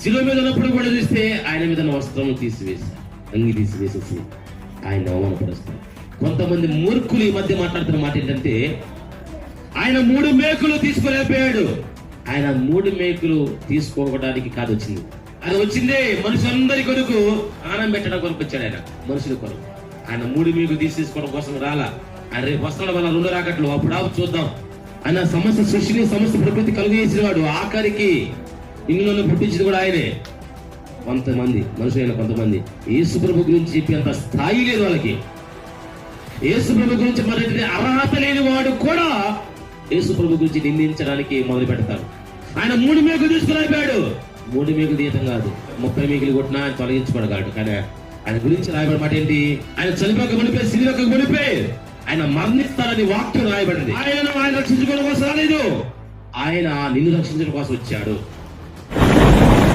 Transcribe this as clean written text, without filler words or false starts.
శిలువ మీద ఉన్నప్పుడు కూడా చూస్తే ఆయన మీద వస్త్రం తీసివేశారు, అంగి తీసివేసేసి ఆయన అవమానపరుస్తారు. కొంతమంది మూర్ఖులు ఈ మధ్య మాట్లాడుతున్న మాట ఏంటంటే, ఆయన 3 మేకులు తీసుకోలేకపోయాడు. ఆయన 3 మేకులు తీసుకోవడానికి కాదు వచ్చింది, అది వచ్చిందే మనుషులందరి కొరకు ఆనం పెట్టడం కొరకు వచ్చాడు. ఆయన మనుషుల కొరకు ఆయన 3 మేకులు తీసుకోవడం కోసం రాలా. ఆయన రేపు వస్తాడు వల్ల 2 రాకట్లు, అప్పుడు చూద్దాం. ఆయన సమస్త సృష్టిని సమస్త ప్రకృతి కలుగు చేసిన వాడు. ఆఖరికి ఇంగ్లండ్లో పుట్టించింది కూడా ఆయనే. కొంతమంది మనుషులైన కొంతమంది యేసు ప్రభు గురించి చెప్పి అంత స్థాయి లేదు వాళ్ళకి. యేసు ప్రభు గురించి మరి అర్హత లేని వాడు కూడా యేసు ప్రభు గురించి నిందించడానికి మొదలు పెడతారు. ఆయన 3 మేకులు తీసుకురాయిపోయాడు. 3 మేకులు తీయటం కాదు, 30 మేకులు కొట్టినా ఆయన తొలగించబడగాడు. కానీ ఆయన గురించి రాయబడి మాట ఏంటి? ఆయన చనిపోక మునిపే, శిలువకు మునిపే ఆయన మరణిస్తాడని వాక్యం రాయబడింది. ఆయన రక్షించుకోవడం కోసం రాలేదు, ఆయన నిన్ను రక్షించడం కోసం వచ్చాడు.